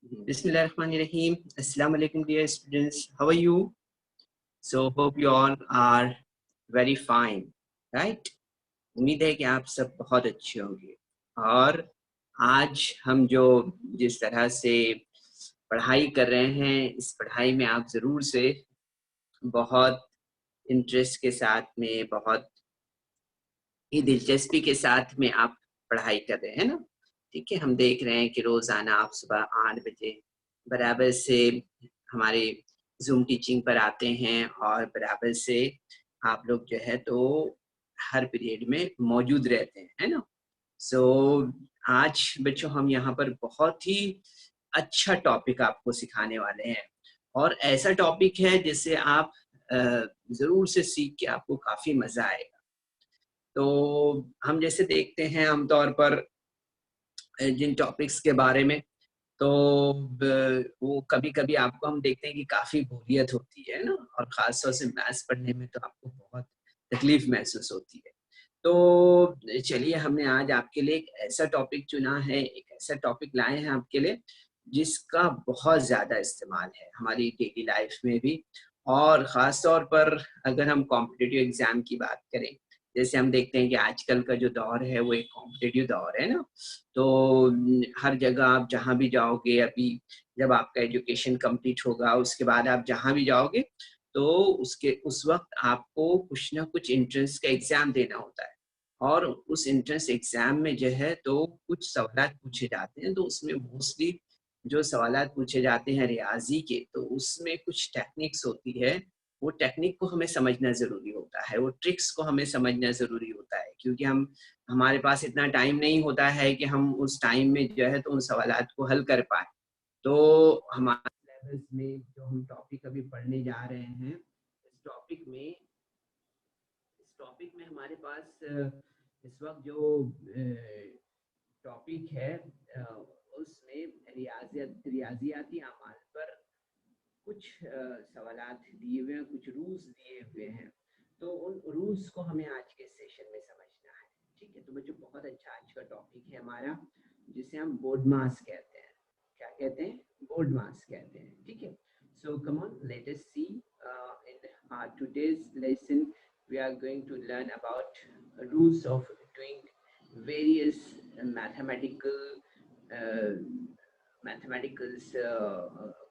Bismillahirrahmanirrahim. Assalamu alaikum, dear students. How are you? So hope you all are very fine, right? उम्मीद है कि आप सब बहुत अच्छे होंगे। और आज हम जो जिस तरह से पढ़ाई कर रहे हैं, इस पढ़ाई में आप ज़रूर से बहुत इंटरेस्ट के साथ में, बहुत ही दिलचस्पी के साथ में आप पढ़ाई कर रहे हैं ना। ठीक है, हम देख रहे हैं कि रोज़ाना आप सुबह 8 बजे बराबर से हमारे जूम टीचिंग पर आते हैं और बराबर से आप लोग जो है तो हर पीरियड में मौजूद रहते हैं, है ना। सो आज बच्चों हम यहाँ पर बहुत ही अच्छा टॉपिक आपको सिखाने वाले हैं, और ऐसा टॉपिक है जिससे आप ज़रूर से सीख के आपको काफ़ी मज़ा आएगा। तो हम जैसे देखते हैं आमतौर पर जिन टॉपिक्स के बारे में, तो वो कभी-कभी आपको हम देखते हैं कि काफ़ी बोरियत होती है ना, और ख़ास तौर से मैथ्स पढ़ने में तो आपको बहुत तकलीफ़ महसूस होती है। तो चलिए, हमने आज आपके लिए एक ऐसा टॉपिक चुना है, एक ऐसा टॉपिक लाए हैं आपके लिए, जिसका बहुत ज़्यादा इस्तेमाल है हमारी डेली लाइफ़ में भी, और ख़ास तौर पर अगर हम कॉम्पिटिटिव एग्ज़ाम की बात करें, जैसे हम देखते हैं कि आजकल का जो दौर है वो एक कॉम्पिटिटिव दौर है ना। तो हर जगह आप जहाँ भी जाओगे, अभी जब आपका एजुकेशन कंप्लीट होगा उसके बाद आप जहाँ भी जाओगे, तो उसके उस वक्त आपको कुछ ना कुछ एंट्रेंस का एग्ज़ाम देना होता है, और उस एंट्रेंस एग्ज़ाम में जो है तो कुछ सवालात पूछे जाते हैं। तो उसमें मोस्टली जो सवालात पूछे जाते हैं रियाज़ी के, तो उसमें कुछ टेक्निक्स होती है, वो टेक्निक को हमें समझना ज़रूरी होता है, वो ट्रिक्स को हमें समझना ज़रूरी होता है, क्योंकि हमारे पास इतना टाइम नहीं होता है कि हम उस टाइम में जो है तो उन सवालात को हल कर पाएँ। तो हमारे सिलेबस में जो हम टॉपिक अभी पढ़ने जा रहे हैं, इस टॉपिक में हमारे पास इस वक़्त जो टॉपिक है, उसमें रियाज़ियाती अमाल पर कुछ सवालात दिए हुए हैं, कुछ रूल्स दिए हुए हैं। तो उन रूल्स को हमें आज के सेशन में समझना है। ठीक है, तो बच्चों बहुत अच्छा आज का टॉपिक है हमारा, जिसे हम बोर्ड मास कहते हैं। क्या कहते हैं? बोर्ड मास कहते हैं। ठीक है, so come on, let us see in today's lesson we are going to learn about rules of doing various mathematical uh,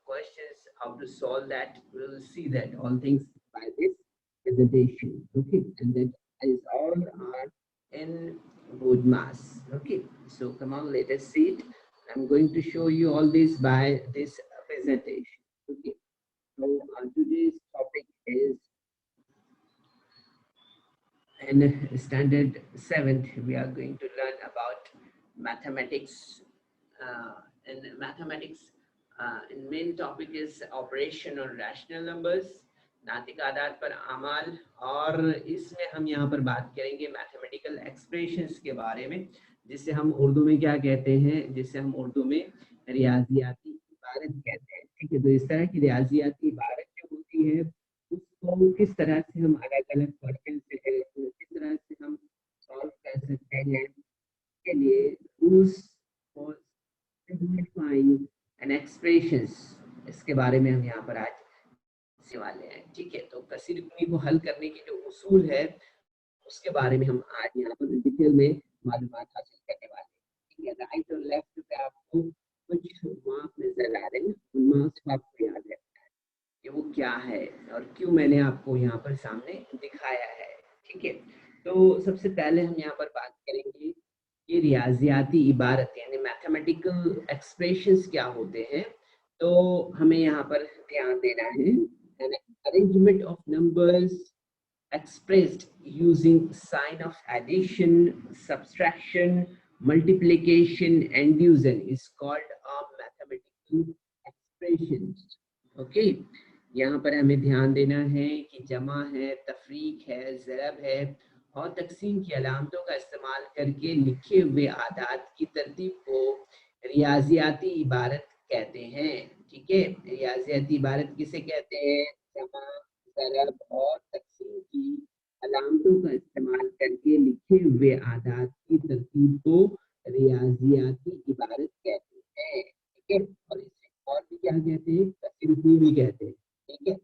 questions, how to solve that. We'll see that all things by this presentation. Okay, and that is all are in board mass. Okay, so come on, let us see it. I'm going to show you all this by this presentation. Okay, so today's topic is in standard 7th. We are going to learn about mathematics. In mathematics, in main topic is operation और rational numbers, नातिक आधार पर अमाल, और इसमें हम यहाँ पर बात करेंगे मैथमेटिकल एक्सप्रेशंस के बारे में, जिसे हम उर्दू में क्या कहते हैं, जिसे हम उर्दू में रियाजियाती इबारत कहते हैं। ठीक है, तो इस तरह की रियाजियाती इबारत जो होती है उसको किस तरह से हम अलग अलग क्वेश्चन से किस तरह से हम सॉल्व कर सकते हैं, के लिए रूल्स फॉर सिंपलीफाइंग एंड एक्सप्रेशंस, इसके बारे में हम यहाँ पर आज सीखने वाले हैं। ठीक है, तो कसीर कुनी को हल करने की जो उसूल है उसके बारे में हम आज यहाँ पर डिटेल में मालूमात हासिल करने वाले हैं। ठीक है, राइट और लेफ्ट पे आपको कुछ मार्क नजर आ रहे हैं, उन मार्क्स को आपको याद है कि वो क्या है और क्यों मैंने आपको यहाँ पर सामने दिखाया है। ठीक है, तो सबसे पहले हम यहाँ पर बात करेंगे कि रियाजियाती इबारत यानी मैथमेटिकल एक्सप्रेशंस क्या होते हैं। तो हमें यहाँ पर ध्यान देना है, arrangement of numbers expressed using sign of addition, subtraction, multiplication and division is called a mathematical expression. Okay, यहाँ पर हमें ध्यान देना है कि जमा है, तफरीक है, ज़रब है और तकसीम की अलामतों का इस्तेमाल करके लिखे हुए आदाद की तरतीब को रियाजियाती इबारत कहते हैं। ठीक है, रियाजियाती इबारत किसे कहते हैं? जमा, ज़रब और तकसीम की अलामतों का इस्तेमाल करके लिखे हुए आदाद की तरतीब को रियाजियाती इबारत कहते हैं। ठीक है, और इसे क्या कहते हैं, कसिरुकनी भी कहते हैं। ठीक है,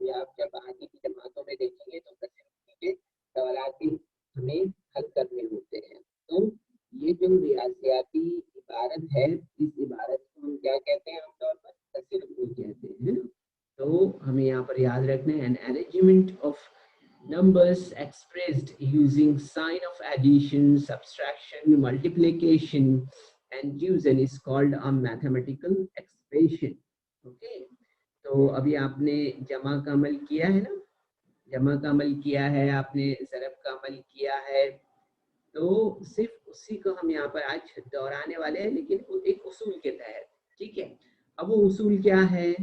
ये आप जब आगे की जमातों में देखेंगे तो कसिरुकनी के सवाल भी हमें हल करने होते हैं। तो ये जो रियाजियाती इबारत है, इस इबारत को हम क्या कहते हैं आमतौर पर, कसिरुकनी कहते हैं, है ना। तो हमें यहाँ पर याद रखना है, an arrangement of numbers expressed using sign of addition, subtraction, multiplication and division is called a mathematical expression. Okay, तो अभी आपने जमा का अमल किया है ना, जमा का अमल किया है आपने, ज़रब का अमल किया है, तो सिर्फ उसी को हम यहाँ पर आज दोहराने वाले हैं, लेकिन एक उसूल के तहत। ठीक है, अब वो उसूल क्या है,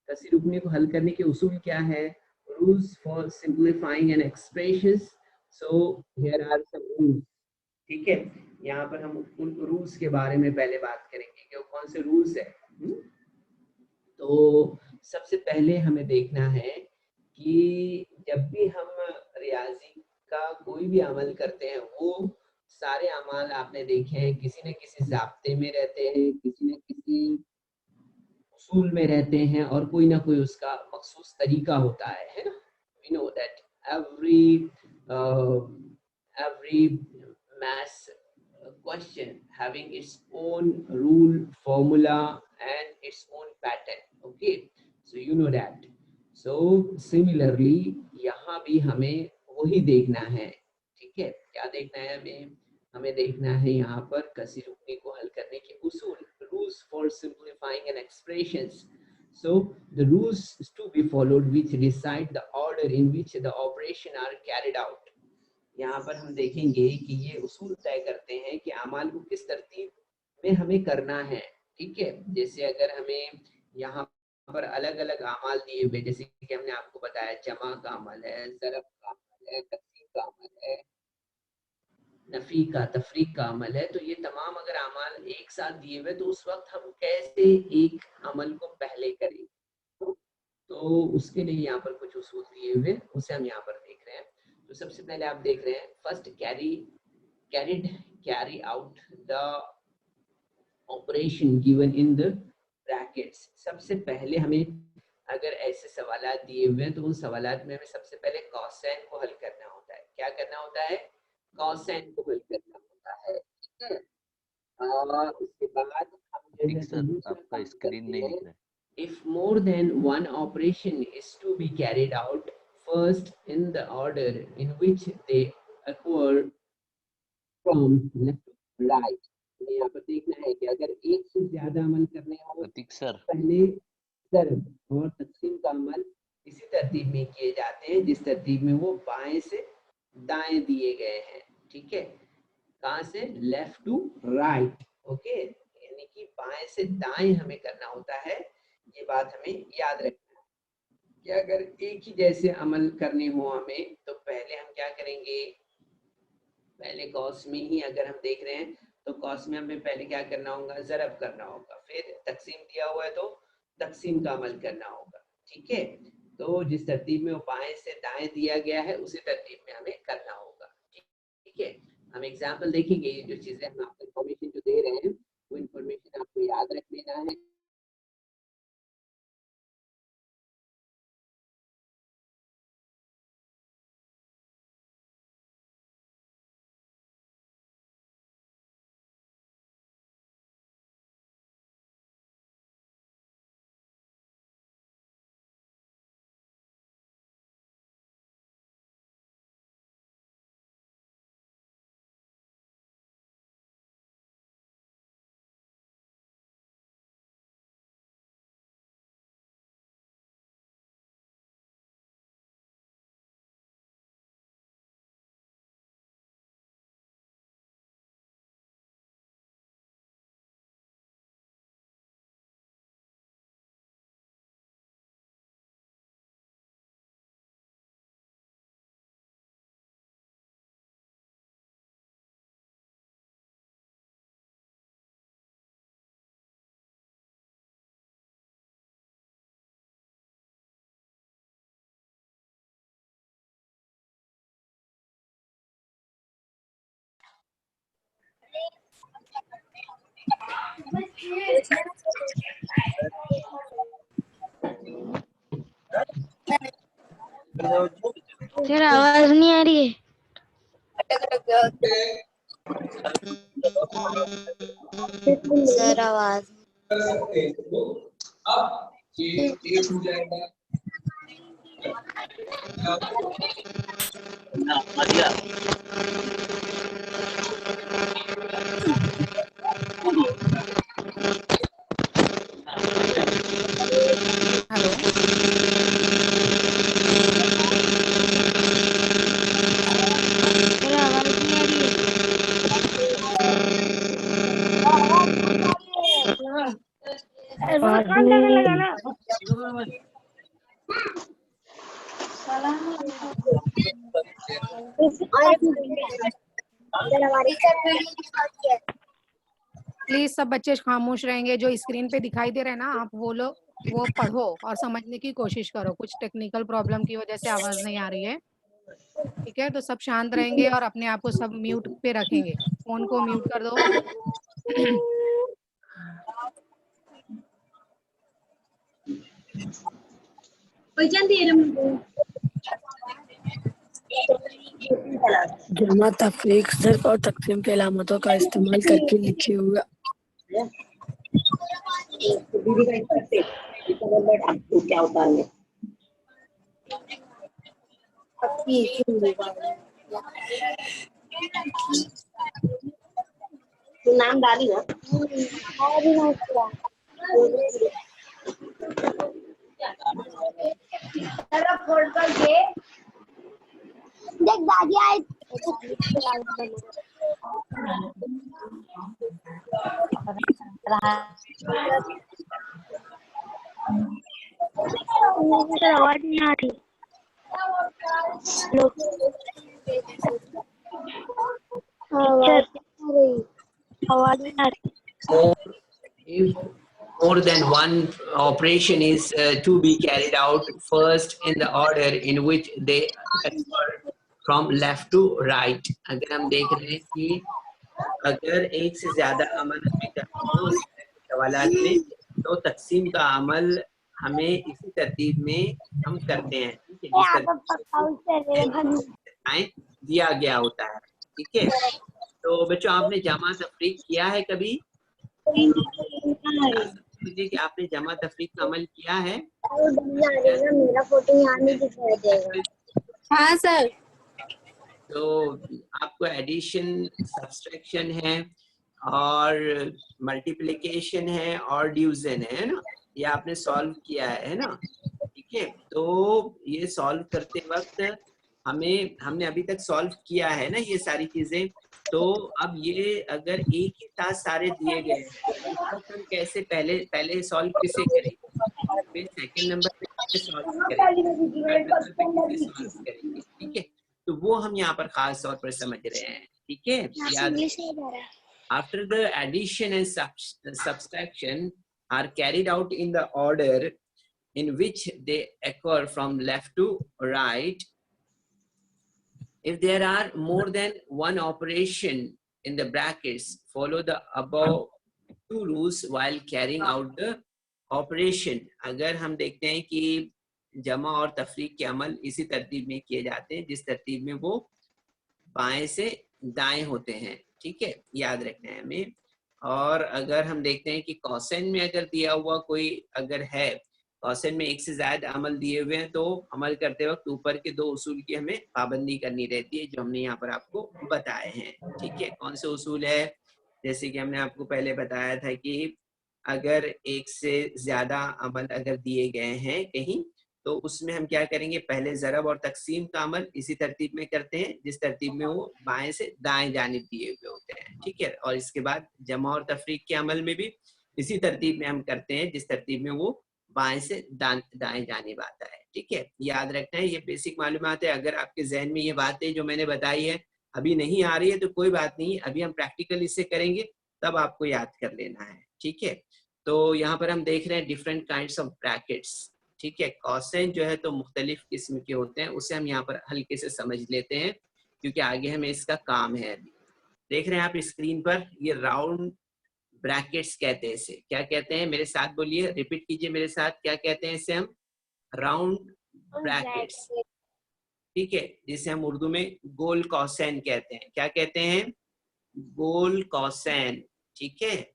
कसी रुकने को हल करने के उसूल क्या है, rules for simplifying an expressions, so here are some rules। ठीक है, यहाँ पर हम उन रूल्स के बारे में पहले बात करेंगे कि वो कौन से रूल्स है। तो सबसे पहले हमें देखना है कि जब भी हम रियाजी का कोई भी अमल करते हैं, वो सारे अमाल आपने देखे हैं किसी न किसी ज़ाब्ते में रहते हैं, किसी न किसी उसूल में रहते हैं, और कोई ना कोई उसका मखसूस तरीका होता है ना। We know that every math question having its own rule, formula and its own pattern. Okay, so you know that. So similarly यहाँ भी हमें वही देखना है। ठीक है, क्या देखना है हमें, हमें देखना है यहाँ पर कसी रुकनी को हल करने के उसूल, rules for simplifying an expressions. So the rules to be followed which decide the order in which the operation are carried out. यहाँ पर हम देखेंगे कि ये उसूल तय करते हैं कि अमाल को किस तरतीब में हमें करना है। ठीक है, जैसे अगर हमें यहाँ पर अलग अलग अमाल दिए हुए, जैसे कि हमने आपको बताया जमा का अमल है, ज़रब का अमल है, तक़सीम का अमल है, नफी का, तफरीक का अमल है, तो ये तमाम अगर अमाल एक साथ दिए हुए तो उस वक्त हम कैसे एक अमल को पहले करें, तो उसके लिए यहाँ पर कुछ उसूल दिए हुए, उसे हम यहाँ पर देख रहे हैं। तो सबसे पहले आप देख रहे हैं, first carry out the operation given in the brackets. सबसे पहले हमें अगर ऐसे सवालात दिए हुए हैं तो उन सवालात में हमें सबसे पहले कॉसेन को हल करना होता है। क्या करना होता है, कॉसेन को हल करना होता है। ठीक है, और उसके बाद हम जो है सर आपका स्क्रीन नहीं दिख रहा है। If more than one operation is to be carried out, first in the order in which they occur from left to right, यहाँ पर देखना है कि अगर एक से ज्यादा अमल करने हो प्रतीक सर, पहले ज़रब और तक़सीम का अमल इसी तरतीब में किए जाते हैं जिस तरतीब में वो बाएं से दाएं दिए गए हैं। ठीक है, कहाँ से, लेफ्ट टू राइट। ओके, यानी कि बाएं से दाएं हमें करना होता है, ये बात हमें याद रखना है कि अगर एक ही जैसे अमल करने हो हमें, तो पहले हम क्या करेंगे, पहले कॉस में ही अगर हम देख रहे हैं तो कॉस में हमें पहले क्या करना होगा, ज़रब करना होगा, फिर तक़सीम दिया हुआ है तो तक़सीम का अमल करना होगा। ठीक है, तो जिस तरतीब में वो बाएं से दाएं दिया गया है उसी तरतीब में हमें करना होगा। ठीक है, हम एग्जाम्पल देखेंगे, जो चीज़ें हम आपको इन्फॉर्मेशन जो दे रहे हैं वो इन्फॉर्मेशन आपको याद रख लेना है। सर आवाज नहीं आ रही है। सर आवाज हेलो सर आवाज नहीं आ रही है। प्लीज सब बच्चे खामोश रहेंगे। जो स्क्रीन पे दिखाई दे रहे हैं ना, आप वो लोग वो पढ़ो और समझने की कोशिश करो। कुछ टेक्निकल प्रॉब्लम की वजह से आवाज नहीं आ रही है, ठीक है? तो सब शांत रहेंगे और अपने आप को सब म्यूट पे रखेंगे। फोन को म्यूट कर दो। जमा तफरीक ज़र्फ़ और तक़सीम के अलामतों का इस्तेमाल करके लिखे हुए क्या होता है नाम डाली ना देख दादी आई आवाज नहीं आ रही। आवाज नहीं आ रही। Or if more than one operation is to be carried out, first in the order in which they occur from left to right. अगर हम देख रहे हैं कि अगर एक से ज्यादा अमल हमें करना हो उस सवालात में, तो तकसीम का अमल हमें इसी तरतीब में हम करते हैं, ठीक है? जिस तरतीब दिया गया होता है, ठीक है? तो बच्चों, आपने जमा तफरीक किया है कभी? मुझे कि आपने जमा तफरीक का अमल किया है? मेरा फोटो यहाँ नहीं दिखाई देगा। हाँ सर। तो आपको एडिशन, सब्सट्रैक्शन है और मल्टीप्लिकेशन है और डिवीजन है ना, ये आपने सॉल्व किया है ना, ठीक है? तो ये सॉल्व करते वक्त हमने अभी तक सॉल्व किया है ना ये सारी चीजें। तो अब ये अगर एक ही साथ सारे दिए गए हैं तो इस वक्त हम कैसे पहले सॉल्व किसे करेंगे, फिर सेकंड नंबर पे किसे सॉल्व करेंगे, थर्ड नंबर पे किसे सॉल्व करेंगे, ठीक है? तो वो हम यहाँ पर खास तौर पर समझ रहे हैं, ठीक है? याद, after the addition and subtraction are carried out in the order in which they occur from left to right, if there are more than one operation in the brackets, follow the above two rules while carrying out the operation. अगर हम देखते हैं कि जमा और तफरीक के अमल इसी तरतीब में किए जाते हैं जिस तरतीब में वो बाएं से दाएं होते हैं, ठीक है? याद रखना है हमें। और अगर हम देखते हैं कि कॉसेन में अगर दिया हुआ कोई अगर है, कॉसेन में एक से ज्यादा अमल दिए हुए हैं, तो अमल करते वक्त ऊपर के दो उसूल की हमें पाबंदी करनी रहती है जो हमने यहाँ पर आपको बताए हैं, ठीक है? कौन से उसूल है? जैसे कि हमने आपको पहले बताया था कि अगर एक से ज्यादा अमल अगर दिए गए हैं कहीं, तो उसमें हम क्या करेंगे, पहले ज़रब और तकसीम का अमल इसी तरतीब में करते हैं जिस तरतीब में वो बाएं से दाएं जानिब दिए हुए होते हैं, ठीक है? और इसके बाद जमा और तफरीक के अमल में भी इसी तरतीब में हम करते हैं जिस तरतीब में वो बाएं से दाएं जानिब आता है, ठीक है? याद रखना है, ये बेसिक मालूमात है। अगर आपके जहन में ये बातें जो मैंने बताई है अभी नहीं आ रही है तो कोई बात नहीं, अभी हम प्रैक्टिकल इससे करेंगे तब आपको याद कर लेना है, ठीक है? तो यहाँ पर हम देख रहे हैं डिफरेंट काइंड्स ऑफ ब्रैकेट्स, ठीक है? कॉसेन जो है तो मुख्तलिफ किस्म के होते हैं, उसे हम यहाँ पर हल्के से समझ लेते हैं क्योंकि आगे हमें इसका काम है। अभी देख रहे हैं आप स्क्रीन पर, ये राउंड ब्रैकेट्स कहते हैं इसे। क्या कहते हैं? मेरे साथ बोलिए, रिपीट कीजिए मेरे साथ, क्या कहते हैं इसे हम? राउंड ब्रैकेट्स, ठीक है, जिसे हम उर्दू में गोल कौसैन कहते हैं। क्या कहते हैं? गोल कौसैन। ठीक है,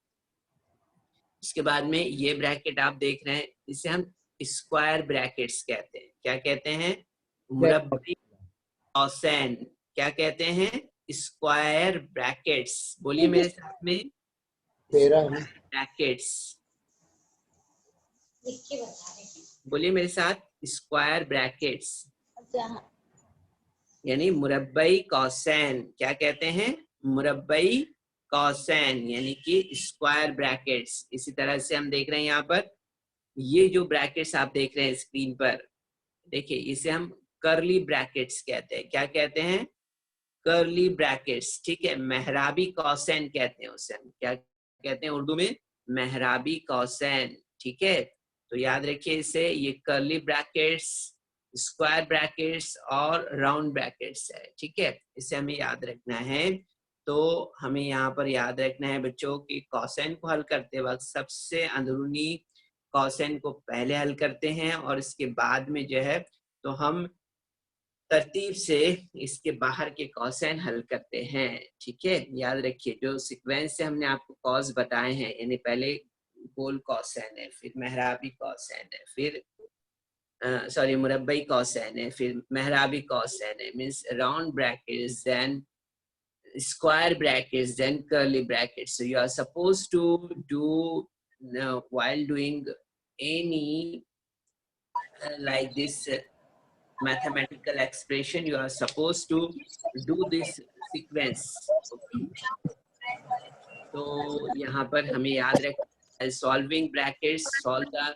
उसके बाद में ये ब्रैकेट आप देख रहे हैं, इसे हम स्क्वायर ब्रैकेट्स कहते हैं। क्या कहते हैं? मुरब्बी कौसैन। क्या कहते हैं? Square brackets. बोलिए मेरे साथ में, ब्रैकेट्स। बोलिए मेरे साथ, स्क्वायर ब्रैकेट्स यानी मुरब्बई कौसैन। क्या कहते हैं? मुरब्बई कौसैन यानी कि स्क्वायर ब्रैकेट्स। इसी तरह से हम देख रहे हैं यहाँ पर, ये जो ब्रैकेट्स आप देख रहे हैं स्क्रीन पर, देखिए इसे हम कर्ली ब्रैकेट्स कहते हैं। क्या कहते हैं? Curly brackets. ठीक है, मेहराबी कौसैन कहते हैं उसे हम। क्या कहते हैं उर्दू में? मेहराबी कौसैन। ठीक है, तो याद रखिए इसे, ये कर्ली ब्रैकेट्स, स्क्वायर ब्रैकेट्स और राउंड ब्रैकेट्स है। ठीक है, इसे हमें याद रखना है। तो हमें यहाँ पर याद रखना है बच्चों कि कौसैन को हल करते वक्त सबसे अंदरूनी कौसैन को पहले हल करते हैं और इसके बाद में जो है तो हम तरतीब से इसके बाहर के कौसैन हल करते हैं। ठीक है, याद रखिए जो सीक्वेंस से हमने आपको कॉज बताए हैं, यानी पहले गोल कौसैन है, फिर मेहराबी कौसैन है, फिर सॉरी मुरब्बई कौसैन है, फिर मेहराबी कौसैन है, means round brackets, then square brackets, then curly brackets. So you are supposed to do while doing any like this mathematical expression, you are supposed to do this sequence. Okay? तो यहाँ पर हमें याद रखना है, solving brackets, solve the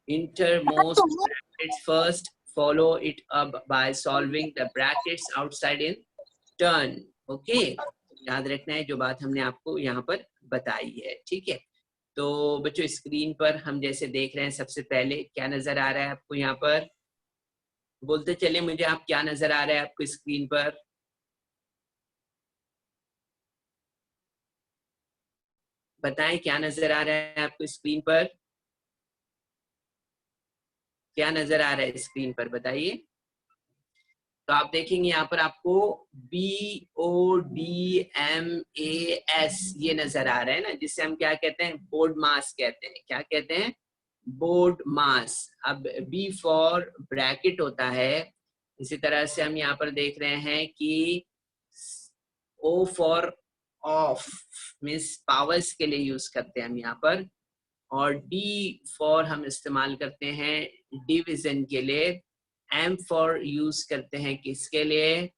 innermost brackets first, follow it up by solving the brackets outside in turn. Okay, याद रखना है जो बात हमने आपको यहाँ पर बताई है। ठीक है, तो बच्चों स्क्रीन पर हम जैसे देख रहे हैं, सबसे पहले क्या नजर आ रहा है आपको यहाँ पर? बोलते चले मुझे, आप क्या नजर आ रहा है आपको स्क्रीन पर? बताएं क्या नजर आ रहा है आपको स्क्रीन पर? क्या नजर आ रहा है स्क्रीन पर, बताइए। तो आप देखेंगे यहाँ पर आपको BODMAS ये नजर आ रहा है ना, जिससे हम क्या कहते हैं? बोर्ड मास कहते हैं। क्या कहते हैं? बोर्ड मास। अब B फॉर ब्रैकेट होता है, इसी तरह से हम यहाँ पर देख रहे हैं कि O for of, means powers के लिए यूज करते हैं हम यहाँ पर, और D फॉर हम इस्तेमाल करते हैं डिवीजन के लिए, M फॉर यूज करते हैं किसके लिए?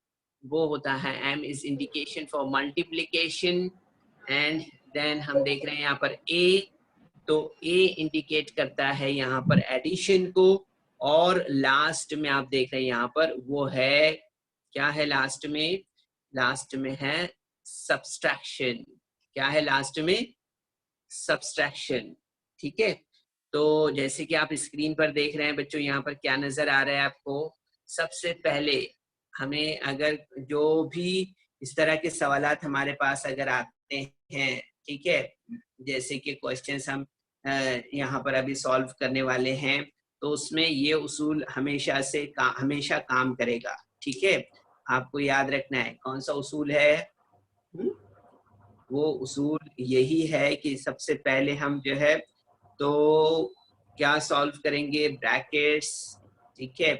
वो होता है M is indication for multiplication, and then हम देख रहे हैं यहाँ पर A, तो A इंडिकेट करता है यहाँ पर एडिशन को, और लास्ट में आप देख रहे हैं यहाँ पर वो है, क्या है लास्ट में? लास्ट में है सब्सट्रैक्शन। क्या है लास्ट में? सब्सट्रैक्शन। ठीक है, तो जैसे कि आप स्क्रीन पर देख रहे हैं बच्चों, यहाँ पर क्या नजर आ रहा है आपको? सबसे पहले हमें अगर जो भी इस तरह के सवालात हमारे पास अगर आते हैं, ठीक है, जैसे कि क्वेश्चंस हम यहाँ पर अभी सॉल्व करने वाले हैं, तो उसमें ये उसूल हमेशा काम करेगा। ठीक है, आपको याद रखना है कौन सा उसूल है? वो उसूल यही है कि सबसे पहले हम जो है तो क्या सॉल्व करेंगे? ब्रैकेट्स। ठीक है,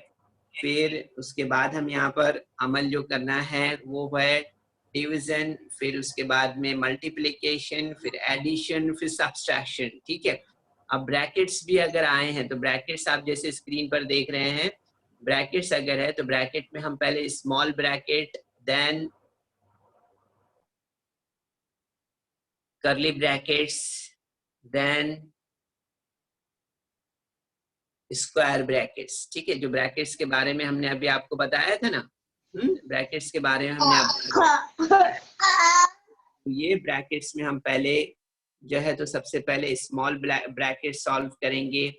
फिर उसके बाद हम यहाँ पर अमल जो करना है वो है डिवीजन, फिर उसके बाद में मल्टीप्लिकेशन, फिर एडिशन, फिर सब्सट्रैक्शन। ठीक है, अब ब्रैकेट्स भी अगर आए हैं तो ब्रैकेट्स आप जैसे स्क्रीन पर देख रहे हैं, ब्रैकेट्स अगर है तो ब्रैकेट में हम पहले small bracket, then curly brackets, then square brackets. ठीक है, जो ब्रैकेट्स के बारे में हमने अभी आपको बताया था ना, ब्रैकेट्स के बारे में हमने ये ब्रैकेट्स में हम पहले जो है तो सबसे पहले स्मॉल ब्रैकेट सॉल्व करेंगे।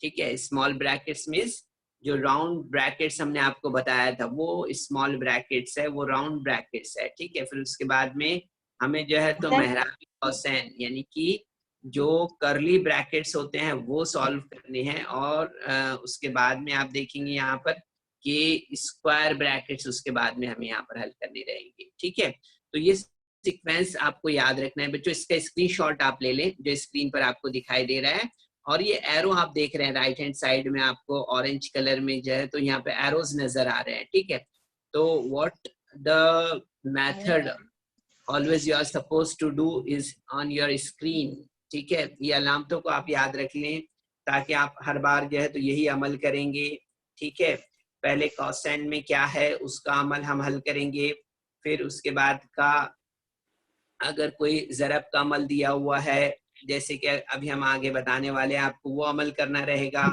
ठीक है, स्मॉल ब्रैकेट्स मींस जो राउंड ब्रैकेट्स हमने आपको बताया था वो स्मॉल ब्रैकेट्स है, वो राउंड ब्रैकेट्स है। ठीक है, फिर उसके बाद में हमें जो है तो मेहराबी कौसैन यानी कि जो कर्ली ब्रैकेट्स होते हैं वो सॉल्व करने हैं, और उसके बाद में आप देखेंगे यहाँ पर कि स्क्वायर ब्रैकेट्स उसके बाद में हमें यहाँ पर हल करने रहेंगे। ठीक है, तो ये सीक्वेंस आपको याद रखना है बच्चों। इसका स्क्रीनशॉट आप ले लें जो स्क्रीन पर आपको दिखाई दे रहा है, और ये एरो आप देख रहे हैं राइट हैंड साइड में आपको ऑरेंज कलर में जो है, तो यहाँ पे एरोज नजर आ रहे हैं। ठीक है, तो what the method always you are suppose to do is on your screen. ठीक है, ये अलामतों को आप याद रख लें ताकि आप हर बार जो है तो यही अमल करेंगे। ठीक है, पहले कॉसेंट में क्या है उसका अमल हम हल करेंगे, फिर उसके बाद का अगर कोई ज़रब का अमल दिया हुआ है जैसे कि अभी हम आगे बताने वाले हैं आपको, वो अमल करना रहेगा।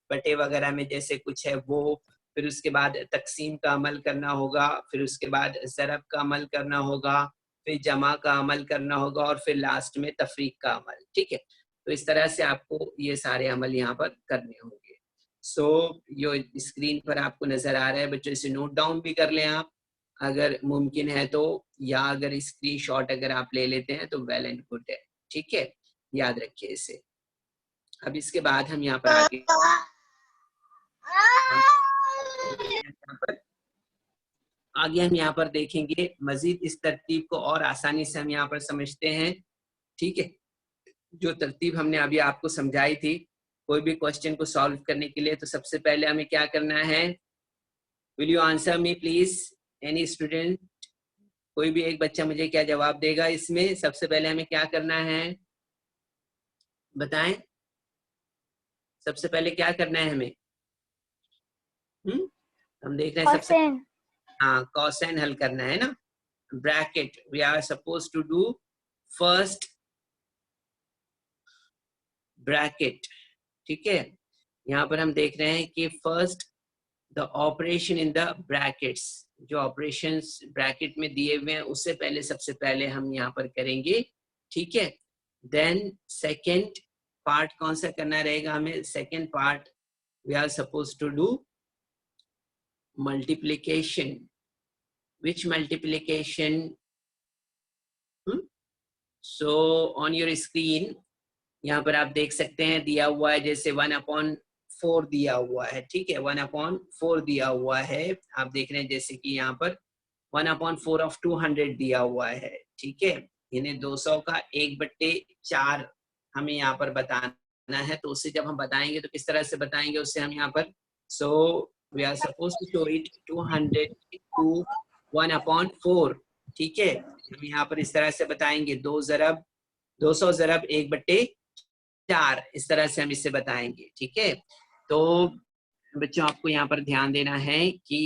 बटे वगैरह में जैसे कुछ है वो, फिर उसके बाद तकसीम का अमल करना होगा, फिर उसके बाद ज़रब का अमल करना होगा, फिर जमा का अमल करना होगा, और फिर लास्ट में तफरीक का अमल। ठीक है, तो इस तरह से आपको ये सारे अमल यहाँ पर करने होंगे। सो यो स्क्रीन पर आपको नजर आ रहा है बच्चों, इसे नोट डाउन भी कर लें आप अगर मुमकिन है तो, या अगर स्क्रीनशॉट अगर आप ले लेते हैं तो वेल एंड गुड है। ठीक है, याद रखिए इसे। अब इसके बाद हम यहाँ पर आगे हम यहाँ पर देखेंगे मजीद इस तरतीब को और आसानी से हम यहाँ पर समझते हैं। ठीक है, जो तरतीब हमने अभी आपको समझाई थी कोई भी क्वेश्चन को सॉल्व करने के लिए, तो सबसे पहले हमें क्या करना है, will you answer me please any student. कोई भी एक बच्चा मुझे क्या जवाब देगा इसमें, सबसे पहले हमें क्या करना है बताएं, सबसे पहले क्या करना है हमें? हम देख रहे हैं सबसे, हाँ कॉसेन हल करना है ना, bracket we are suppose to do first bracket. ठीक है, यहाँ पर हम देख रहे हैं कि first the operation in the brackets, जो ऑपरेशंस ब्रैकेट में दिए हुए हैं उससे पहले सबसे पहले हम यहाँ पर करेंगे। ठीक है, देन सेकेंड पार्ट कौन सा करना रहेगा हमें, second part we are suppose to do multiplication. Which multiplication? So on your screen यहाँ पर आप देख सकते हैं दिया हुआ है जैसे 1/4 दिया हुआ है। ठीक है, 1/4 दिया हुआ है, आप देख रहे हैं जैसे कि यहाँ पर 1/4 ऑफ 200 दिया हुआ है। ठीक है, इन्हें 200 का 1/4 हमें यहाँ पर बताना है, तो उससे जब हम बताएंगे तो किस तरह से बताएंगे उससे हम यहाँ पर, so we are suppose to show it 200 to 1/4। ठीक है, हम यहाँ पर इस तरह से बताएंगे 200 ज़रब 1/4, इस तरह से हम इसे बताएंगे। ठीक है, तो बच्चों आपको यहाँ पर ध्यान देना है कि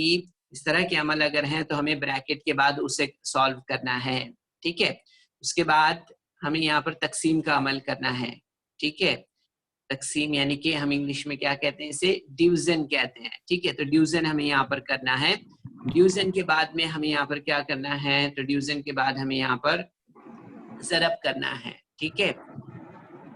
इस तरह के अमल अगर हैं तो हमें ब्रैकेट के बाद उसे सॉल्व करना है। ठीक है, उसके बाद हमें यहाँ पर तकसीम का अमल करना है। ठीक है, तकसीम यानी कि हम इंग्लिश में क्या कहते हैं, इसे डिवीजन कहते हैं। ठीक है, तो डिवीजन हमें यहाँ पर करना है। डिवीजन के बाद में हमें यहाँ पर क्या करना है, तो डिवीजन के बाद हमें यहाँ पर ज़रब करना है। ठीक है,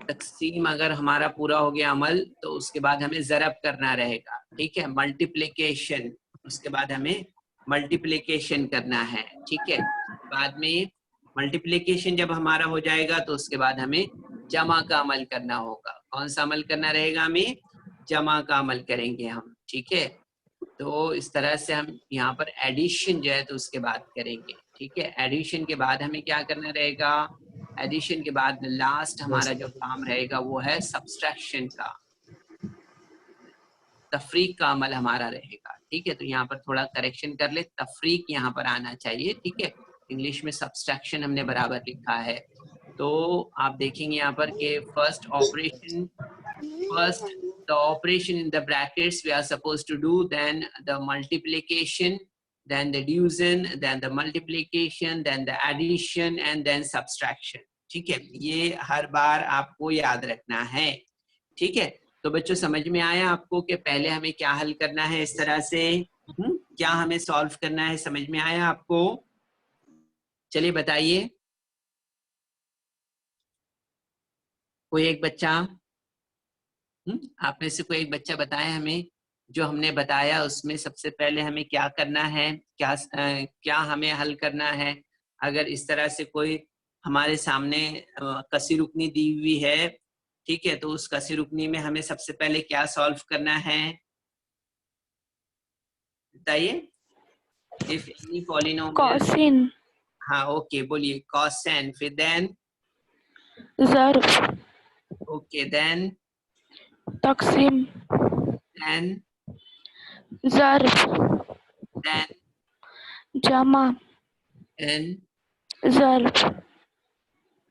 तकसीम अगर हमारा पूरा हो गया अमल तो उसके बाद हमें ज़रब करना रहेगा। ठीक है, मल्टीप्लिकेशन, उसके बाद हमें मल्टीप्लिकेशन करना है। ठीक है, बाद में मल्टीप्लिकेशन जब हमारा हो जाएगा तो उसके बाद हमें जमा का अमल करना होगा। कौन सा अमल करना रहेगा हमें, जमा का अमल करेंगे हम। ठीक है, तो इस तरह से हम यहाँ पर एडिशन जो है तो उसके बाद करेंगे। ठीक है, एडिशन के बाद हमें क्या करना रहेगा, एडिशन के बाद लास्ट हमारा जो काम रहेगा वो है सब्सट्रैक्शन का, तफरीक का अमल हमारा रहेगा। ठीक है, तो यहाँ पर थोड़ा करेक्शन कर ले, तफरीक यहाँ पर आना चाहिए। ठीक है, इंग्लिश में सब्सट्रैक्शन हमने बराबर लिखा है। तो आप देखेंगे यहाँ पर कि first operation, first the operation in the brackets we are supposed to do, then the multiplication, then the division, then the multiplication, then the addition and then subtraction. ठीक है, ये हर बार आपको याद रखना है। ठीक है, तो बच्चों समझ में आया आपको कि पहले हमें क्या हल करना है इस तरह से, क्या हमें सॉल्व करना है, समझ में आया आपको? चलिए बताइए, कोई एक बच्चा, आप में से कोई एक बच्चा बताए हमें, जो हमने बताया उसमें सबसे पहले हमें क्या करना है, क्या हमें हल करना है। अगर इस तरह से कोई हमारे सामने कसी रुकनी दी हुई है, ठीक है, तो उस कसी रुकनी में हमें सबसे पहले क्या सॉल्व करना है, बताइए। इफ एनी पॉलिनोमियल, कॉसिन, हाँ ओके बोलिए, कॉसेन, फिर देन, ज़र्ब, ओके देन, तक़सीम, देन, ज़र्ब, देन, जमा, देन, ज़र्ब,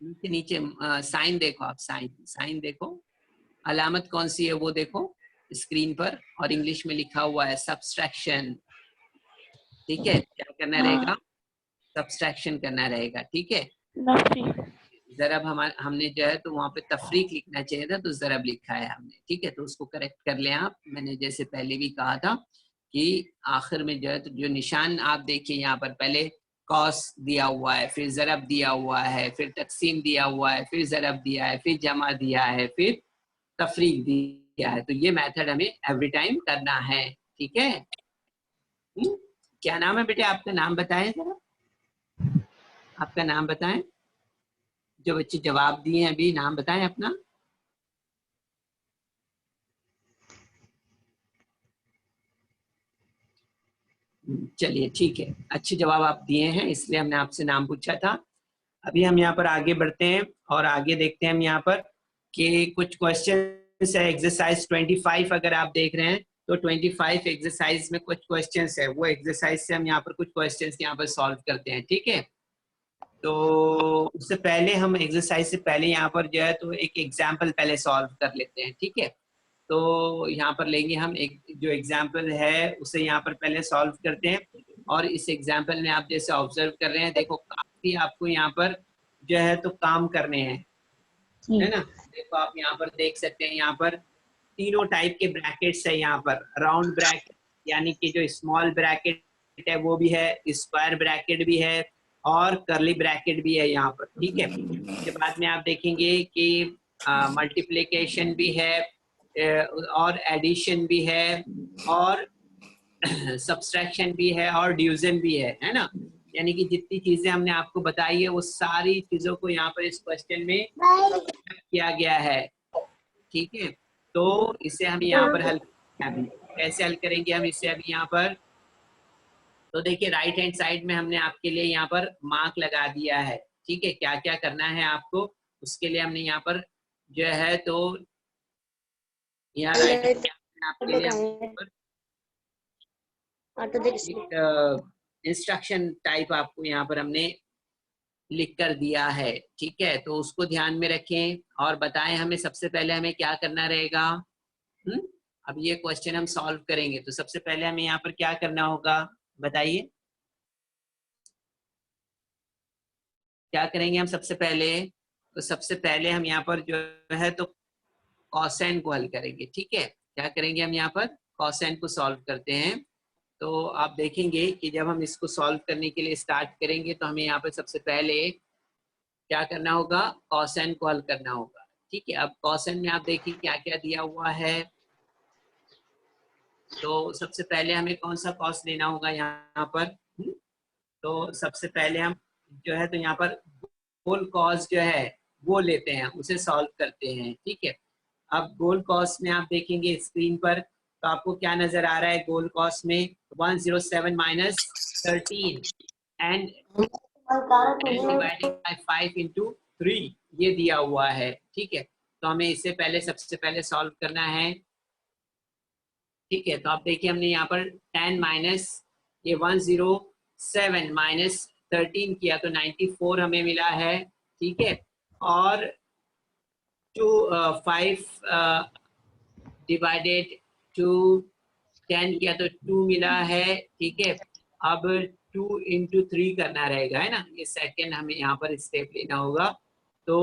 नीचे नीचे साइन देखो आप, साइन देखो, अलामत कौन सी है वो देखो स्क्रीन पर, और इंग्लिश में लिखा हुआ है सब्सट्रैक्शन। ठीक है, क्या करना रहेगा, सब्सट्रैक्शन करना रहेगा। ठीक है, नफी, ज़रब हमने जो है तो वहाँ पे तफरीक लिखना चाहिए था, तो ज़रब लिखा है हमने। ठीक है, तो उसको करेक्ट कर लें आप। मैंने जैसे पहले भी कहा था कि आखिर में जो है तो जो निशान आप देखिए यहाँ पर, पहले कॉस दिया हुआ है, फिर ज़रब दिया हुआ है, फिर तकसीम दिया हुआ है, फिर ज़रब दिया है, फिर जमा दिया है, फिर तफरीक दिया है। तो ये मेथड हमें एवरी टाइम करना है। ठीक है, क्या नाम है बेटे आपका, नाम बताएं जरा, आपका नाम बताएं। जो बच्चे जवाब दिए हैं अभी, नाम बताएं अपना। चलिए ठीक है, अच्छे जवाब आप दिए हैं, इसलिए हमने आपसे नाम पूछा था। अभी हम यहाँ पर आगे बढ़ते हैं और आगे देखते हैं हम यहाँ पर कि कुछ क्वेश्चन है। एक्सरसाइज 25 अगर आप देख रहे हैं तो 25 एक्सरसाइज में कुछ क्वेश्चंस है, वो एक्सरसाइज से हम यहाँ पर कुछ क्वेश्चंस यहाँ पर सॉल्व करते हैं। ठीक है, तो उससे पहले हम एक्सरसाइज से पहले यहाँ पर जो है तो एक एग्जाम्पल पहले सॉल्व कर लेते हैं। ठीक है, तो यहाँ पर लेंगे हम एक जो एग्जाम्पल है उसे यहाँ पर पहले सॉल्व करते हैं। और इस एग्जाम्पल में आप जैसे ऑब्जर्व कर रहे हैं, देखो काफी आपको यहाँ पर जो है तो काम करने हैं, है ना। देखो आप यहाँ पर देख सकते हैं, यहाँ पर तीनों टाइप के ब्रैकेट्स है। यहाँ पर राउंड ब्रैकेट यानी कि जो स्मॉल ब्रैकेट है वो भी है, स्क्वायर ब्रैकेट भी है, और करली ब्रैकेट भी है यहाँ पर। ठीक है, उसके बाद में आप देखेंगे कि मल्टीप्लिकेशन भी है, और एडिशन भी है, और सब्सट्रैक्शन भी है, और डिवीजन भी है ना। यानी कि जितनी चीजें हमने आपको बताई है वो सारी चीजों को यहाँ पर इस क्वेश्चन में किया गया है। ठीक है, तो इसे हम यहाँ पर हल अभी कैसे हल करेंगे हम इसे अभी यहाँ पर। तो देखिए राइट हैंड साइड में हमने आपके लिए यहाँ पर मार्क लगा दिया है। ठीक है, क्या क्या करना है आपको, उसके लिए हमने यहाँ पर जो है तो यहाँ राइट हैंड आपके लिए इंस्ट्रक्शन टाइप आपको यहाँ पर हमने लिख कर दिया है। ठीक है, तो उसको ध्यान में रखें और बताएं हमें सबसे पहले हमें क्या करना रहेगा। अब ये क्वेश्चन हम सॉल्व करेंगे, तो सबसे पहले हमें यहाँ पर क्या करना होगा, बताइए क्या करेंगे हम सबसे पहले। तो सबसे पहले हम यहाँ पर जो है तो कॉसेन को हल करेंगे। ठीक है, क्या करेंगे हम यहाँ पर कॉसेन को सॉल्व करते हैं। तो आप देखेंगे कि जब हम इसको सॉल्व करने के लिए स्टार्ट करेंगे तो हमें यहाँ पर सबसे पहले क्या करना होगा, कॉसेन को हल करना होगा। ठीक है, अब कॉसेन में आप देखिए क्या क्या दिया हुआ है। तो सबसे पहले हमें कौन सा कॉस लेना होगा यहाँ पर। तो सबसे पहले हम जो है तो यहाँ पर गोल कॉस जो है वो लेते हैं, उसे सॉल्व करते हैं। ठीक है, अब गोल कॉस में आप देखेंगे स्क्रीन पर तो आपको क्या नजर आ रहा है, गोल कॉस में 107 minus 13 and divided by 5 into 3 ये दिया हुआ है। ठीक है, तो हमें इसे पहले सबसे पहले सॉल्व करना है। ठीक है, तो आप देखिए हमने यहाँ पर 10 माइनस ये 107 माइनस 13 किया तो 94 हमें मिला है। ठीक है, और 5 डिवाइडेड 10 किया तो 2 मिला है। ठीक है, अब 2 into 3 करना रहेगा, है ना। ये सेकंड हमें यहाँ पर स्टेप लेना होगा। तो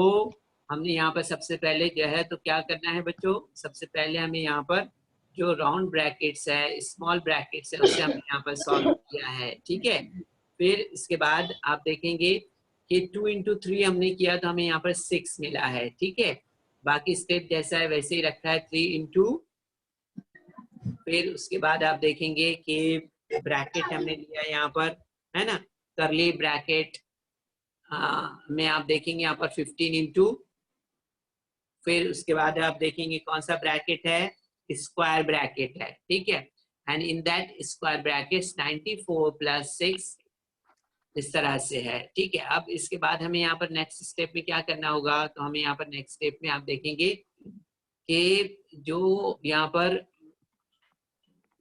हमने यहाँ पर सबसे पहले जो है तो क्या करना है बच्चों, सबसे पहले हमें यहाँ पर जो राउंड ब्रैकेट्स है, स्मॉल ब्रैकेट्स है, उसे हमने यहाँ पर सॉल्व किया है। ठीक है, फिर इसके बाद आप देखेंगे कि 2 into 3 हमने किया तो हमें यहाँ पर 6 मिला है। ठीक है, बाकी स्टेप जैसा है वैसे ही रखा है, 3 into, फिर उसके बाद आप देखेंगे कि ब्रैकेट हमने लिया यहाँ पर, है ना, करली ब्रैकेट में आप देखेंगे यहाँ पर 15 into, फिर उसके बाद आप देखेंगे कौन सा ब्रैकेट है, स्क्वायर ब्रैकेट है। ठीक है, and in that square brackets 94 + 6 इस तरह से है। ठीक है, अब इसके बाद हमें यहाँ पर नेक्स्ट स्टेप में क्या करना होगा, तो हमें यहाँ पर नेक्स्ट स्टेप में आप देखेंगे कि जो यहाँ पर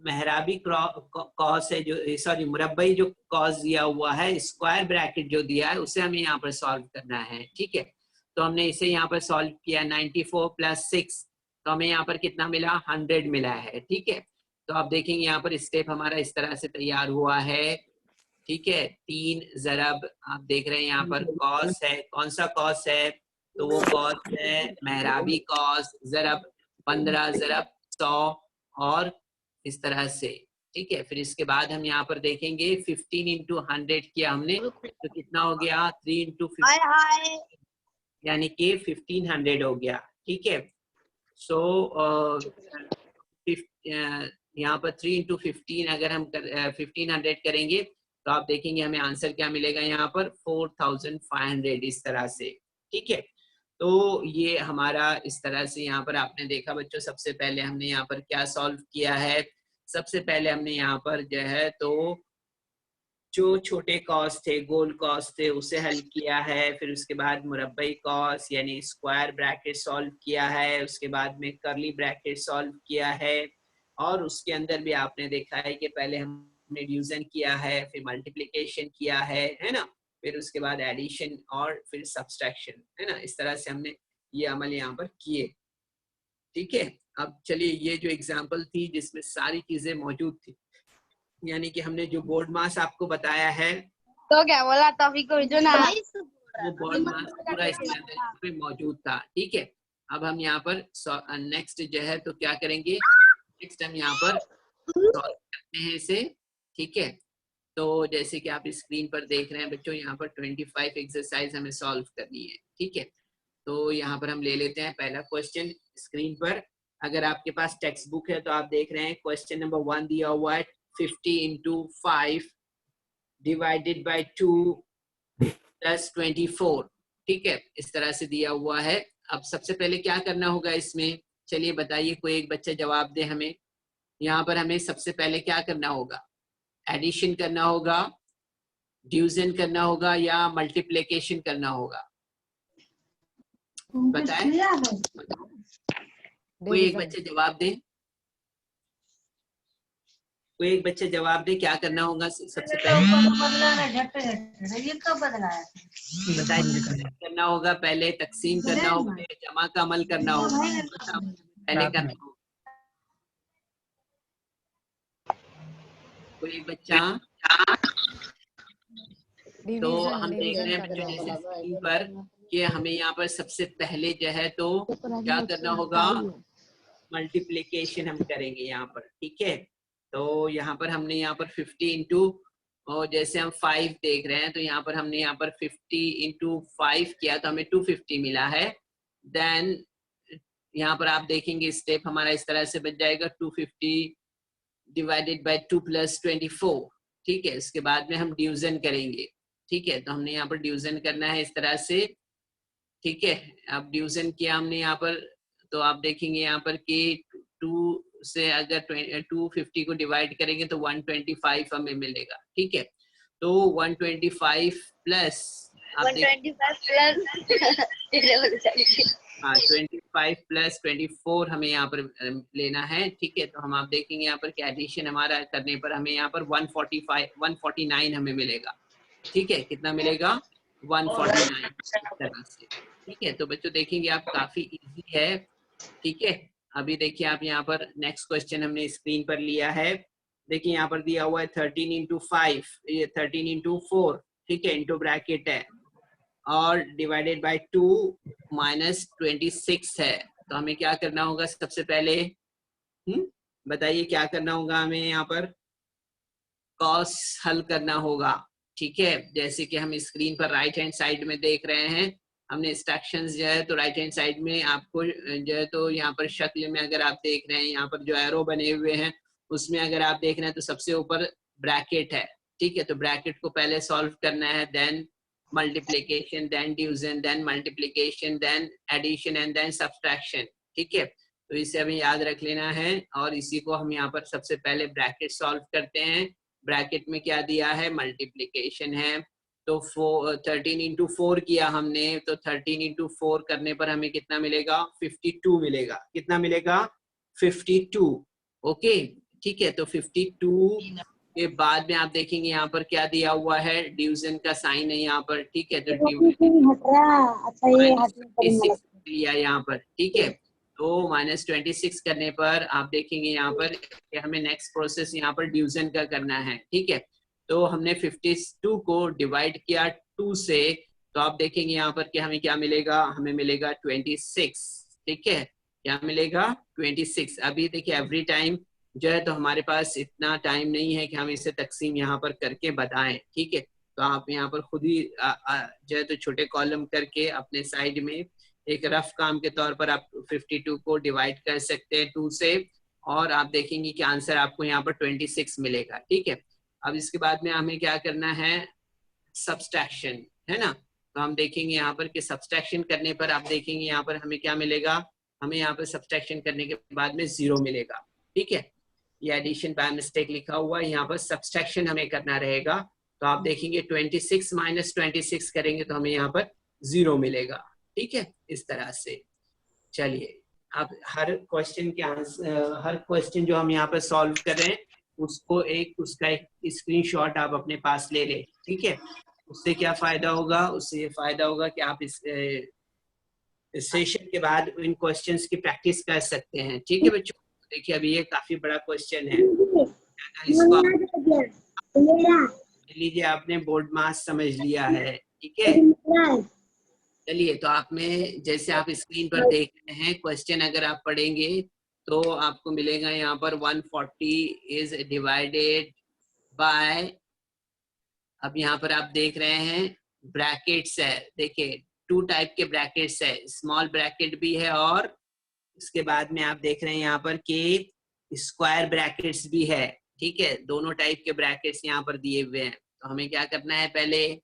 मेहराबी कॉस है, जो सॉरी मुरब्बई जो कॉस दिया हुआ है, स्क्वायर ब्रैकेट जो दिया है, उसे हमें यहाँ पर सॉल्व करना है। ठीक है, तो हमने इसे यहाँ पर सॉल्व किया 94 + 6, तो हमें यहाँ पर कितना मिला, 100 मिला है। ठीक है, तो आप देखेंगे यहाँ पर स्टेप हमारा इस तरह से तैयार हुआ है। ठीक है, 3 ज़रब आप देख रहे हैं यहाँ पर कॉस है, कौन सा कॉस है, तो वो कॉस है मेहराबी कॉस, ज़रब 15 ज़रब 100 और इस तरह से। ठीक है, फिर इसके बाद हम यहाँ पर देखेंगे 15 × 100 किया हमने, तो कितना हो गया, 3 × 15 यानी कि 1500 हो गया। ठीक है, सो यहाँ पर 3 × 15 अगर हम 1500 करेंगे तो आप देखेंगे हमें आंसर क्या मिलेगा, यहाँ पर 4500 इस तरह से। ठीक है, तो ये हमारा इस तरह से यहाँ पर आपने देखा बच्चों, सबसे पहले हमने यहाँ पर क्या सॉल्व किया है, सबसे पहले हमने यहाँ पर जो है तो जो छोटे कॉस थे, गोल कॉस थे, उसे हल किया है। फिर उसके बाद मुरब्बई कॉस यानी स्क्वायर ब्रैकेट सॉल्व किया है, उसके बाद में कर्ली ब्रैकेट सॉल्व किया है, और उसके अंदर भी आपने देखा है कि पहले हमने डिवीजन किया है, फिर मल्टीप्लिकेशन किया है ना, फिर उसके बाद एडिशन और फिर सब्सट्रैक्शन, है ना। इस तरह से हमने ये अमल यहाँ पर किए। ठीक है, अब चलिए ये जो एग्जाम्पल थी जिसमें सारी चीजें मौजूद थी, यानी कि हमने जो बोर्ड मास आपको बताया है, तो क्या बोला तभी को जो ना, वो बोर्ड मास पूरा इसके अंदर यहाँ पे मौजूद था। ठीक है, अब हम यहाँ पर नेक्स्ट जो है तो क्या करेंगे, नेक्स्ट हम यहाँ पर सॉल्व करते हैं इसे। ठीक है, तो जैसे कि आप स्क्रीन पर देख रहे हैं बच्चों, यहाँ पर 25 एक्सरसाइज हमें सॉल्व करनी है। ठीक है, तो यहाँ पर हम ले लेते हैं पहला क्वेश्चन स्क्रीन पर। अगर आपके पास टेक्स्ट बुक है तो आप देख रहे हैं क्वेश्चन नंबर 1 दिया हुआ है, 50 × 5 डिवाइडेड बाय 2 + 24। ठीक है, इस तरह से दिया हुआ है। अब सबसे पहले क्या करना होगा इसमें, चलिए बताइए, कोई एक बच्चा जवाब दे हमें। यहाँ पर हमें सबसे पहले क्या करना होगा, एडिशन करना होगा, डिवीजन करना होगा या मल्टीप्लिकेशन करना होगा, बताएं। कोई एक बच्चे जवाब दे, कोई एक बच्चे जवाब दे, क्या करना होगा सबसे पहले, बताइए। करना होगा, पहले तकसीम करना होगा, जमा का अमल करना होगा, पहले करना होगा। कोई एक बच्चा, तो हम देख रहे हैं बच्चों जैसे स्क्रीन पर कि हमें यहाँ पर सबसे पहले जो है तो क्या करना होगा, मल्टीप्लिकेशन हम करेंगे यहाँ पर। ठीक है, तो यहाँ पर हमने यहाँ पर 50 × और जैसे हम 5 देख रहे हैं, तो यहाँ पर हमने यहाँ पर 50 × 5 किया तो हमें 250 मिला है। देन यहाँ पर आप देखेंगे स्टेप हमारा इस तरह से बच जाएगा, 250 डिवाइडेड बाय 2 + 24। ठीक है, इसके बाद में हम डिवीजन करेंगे। ठीक है, तो हमने यहाँ पर डिवीजन करना है इस तरह से। ठीक है, अब डिवीजन किया हमने यहाँ पर, तो आप देखेंगे यहाँ पर कि 2 से अगर 250 को डिवाइड करेंगे तो 125 हमें मिलेगा। ठीक है, तो 125 प्लस आप 25 + 24 हमें यहाँ पर लेना है। ठीक है, तो हम आप देखेंगे यहाँ पर कि एडिशन हमारा करने पर हमें यहाँ पर 149 हमें मिलेगा। ठीक है, कितना मिलेगा, 149 से। ठीक है, तो बच्चों देखेंगे आप काफी इजी है। ठीक है, अभी देखिए आप यहाँ पर नेक्स्ट क्वेश्चन हमने स्क्रीन पर लिया है। देखिए यहाँ पर दिया हुआ है 13 × 5, ये 13 × 4, ठीक है, इंटू ब्रैकेट है, और डिवाइडेड बाय 2 - 26 है। तो हमें क्या करना होगा सबसे पहले, बताइए क्या करना होगा हमें यहाँ पर, कॉस हल करना होगा। ठीक है, जैसे कि हम स्क्रीन पर राइट हैंड साइड में देख रहे हैं, हमने इंस्ट्रक्शंस जो है तो राइट हैंड साइड में आपको जो है तो यहाँ पर शक्ल में अगर आप देख रहे हैं, यहाँ पर जो एरो बने हुए हैं उसमें अगर आप देख रहे हैं तो सबसे ऊपर ब्रैकेट है। ठीक है, तो ब्रैकेट को पहले सॉल्व करना है, then multiplication, then division, then multiplication, then addition and then subtraction. ठीक है, तो इसे हमें याद रख लेना है और इसी को हम यहाँ पर सबसे पहले ब्रैकेट सॉल्व करते हैं। ब्रैकेट में क्या दिया है, मल्टीप्लिकेशन है, तो 13 इंटू 4 किया हमने, तो 13 इंटू 4 करने पर हमें कितना मिलेगा, 52 मिलेगा। कितना मिलेगा, 52। ओके ठीक है, तो 52 के बाद में आप देखेंगे यहाँ पर क्या दिया हुआ है, डिवीजन का साइन है यहाँ पर, ठीक है, तो हट रहा। अच्छा ये हटने पर -26 लिया यहाँ पर, ठीक है। तो -26 करने पर आप देखेंगे यहाँ पर कि हमें नेक्स्ट प्रोसेस यहाँ पर डिवीजन का करना है, ठीक है। तो हमने 52 को डिवाइड किया 2 से, तो आप देखेंगे यहाँ पर कि हमें क्या मिलेगा, हमें मिलेगा 26, ठीक है, क्या मिलेगा 26। अभी देखिए एवरी टाइम जो है तो हमारे पास इतना टाइम नहीं है कि हम इसे तकसीम यहाँ पर करके बताएं, ठीक है। तो आप यहाँ पर खुद ही जो है तो छोटे कॉलम करके अपने साइड में एक रफ काम के तौर पर आप 52 को डिवाइड कर सकते हैं 2 से, और आप देखेंगे कि आंसर आपको यहाँ पर 26 मिलेगा, ठीक है। अब इसके बाद में हमें क्या करना है, सब्सट्रैक्शन, है ना। तो हम देखेंगे यहाँ पर कि सब्सट्रैक्शन करने पर आप देखेंगे यहाँ पर हमें क्या मिलेगा, हमें यहाँ पर सब्सट्रैक्शन करने के बाद में 0 मिलेगा, ठीक है। ये एडिशन बाय मिस्टेक लिखा हुआ है, यहाँ पर सब्सट्रैक्शन हमें करना रहेगा। तो आप देखेंगे 26 माइनस 26 करेंगे तो हमें यहाँ पर 0 मिलेगा, ठीक है, इस तरह से। चलिए अब हर क्वेश्चन के आंसर, हर क्वेश्चन जो हम यहाँ पर सॉल्व कर रहे हैं उसको उसका एक स्क्रीनशॉट आप अपने पास ले लें, ठीक है। उससे क्या फायदा होगा, उससे ये फायदा होगा कि आप इस सेशन के बाद इन क्वेश्चंस की प्रैक्टिस कर सकते हैं, ठीक है बच्चों। देखिए अभी ये काफी बड़ा क्वेश्चन है, इसको आप लीजिए, आपने बोर्ड मास समझ लिया है, ठीक है। चलिए तो आप में जैसे आप स्क्रीन पर देख रहे हैं क्वेश्चन अगर आप पढ़ेंगे तो आपको मिलेगा यहाँ पर 140 इज डिवाइडेड बाय, अब यहाँ पर आप देख रहे हैं ब्रैकेट्स है, देखिए 2 टाइप के ब्रैकेट्स है, स्मॉल ब्रैकेट भी है और इसके बाद में आप देख रहे हैं यहाँ पर कि स्क्वायर ब्रैकेट्स भी है, ठीक है। दोनों टाइप के ब्रैकेट्स यहाँ पर दिए हुए हैं। तो हमें क्या करना है, पहले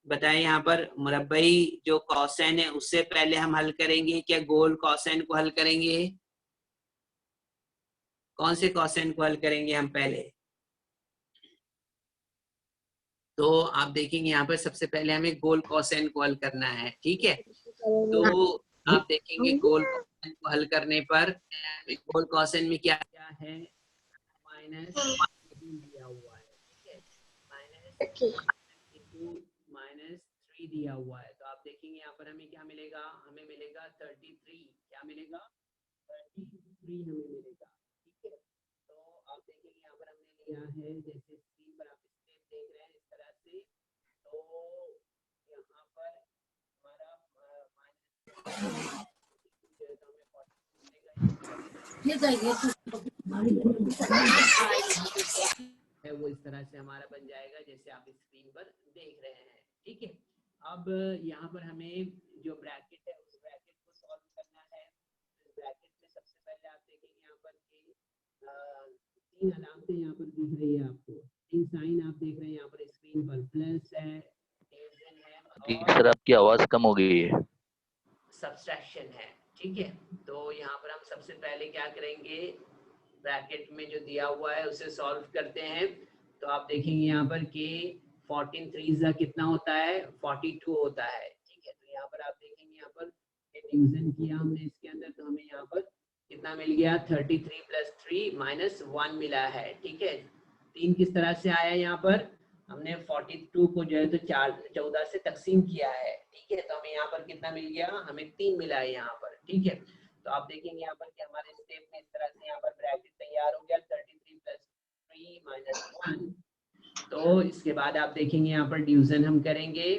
बताएं, यहाँ पर मुरब्बई जो कॉसेन है उससे पहले हम हल करेंगे क्या गोल कॉसेन को हल करेंगे, कौन से कॉसेन को हल करेंगे हम पहले, तो आप देखेंगे यहाँ पर सबसे पहले हमें गोल कॉसेन को हल करना है, ठीक है। तो आप देखेंगे गोल कॉसेन को हल करने पर गोल कॉसेन में क्या क्या है, माइनस दिया हुआ है, ठीक है, -3 दिया हुआ है। तो आप देखेंगे यहाँ पर हमें क्या मिलेगा, हमें मिलेगा 33, क्या मिलेगा 33 हमें मिलेगा, ठीक है। तो आप देखेंगे यहाँ पर हमने लिया है, जैसे स्क्रीन पर आप स्टेप देख रहे हैं इस तरह से, तो यहाँ पर हमारा है वो इस तरह से हमारा बन जाएगा जैसे आप स्क्रीन पर देख रहे हैं, ठीक है। अब यहाँ पर हमें जो ब्रैकेट है उस ब्रैकेट को सॉल्व करना है। इस ब्रैकेट में सबसे पहले आप देखेंगे यहाँ पर कि 3 अलामतें यहाँ पर दिख रही है आपको, 3 साइन आप देख रहे हैं यहाँ पर स्क्रीन पर, प्लस है, डिवीजन है और सर आपकी आवाज कम हो गई है, सब्सट्रैक्शन है, ठीक है। तो यहाँ पर हम सबसे पहले क्या करेंगे, ब्रैकेट में जो दिया हुआ है उसे सॉल्व करते हैं। तो आप देखेंगे यहाँ पर कि 14 3 कितना होता है, 42 होता है, ठीक है। तो यहाँ पर आप देखेंगे यहाँ पर डिवीजन किया हमने इसके अंदर, तो हमें यहाँ पर कितना मिल गया, 33 + 3 - 1 मिला है, ठीक है। 3 किस तरह से आया, यहाँ पर हमने 42 को जो है तो 14 से तकसीम किया है, ठीक है। तो हमें यहाँ पर कितना मिल गया, हमें 3 मिला है यहाँ पर, ठीक है। तो आप देखेंगे यहाँ पर कि हमारे स्टेप में इस तरह से यहाँ पर ब्रैकेट तैयार हो गया, 33 + 3 - 1। तो इसके बाद आप देखेंगे यहाँ पर डिवीजन हम करेंगे,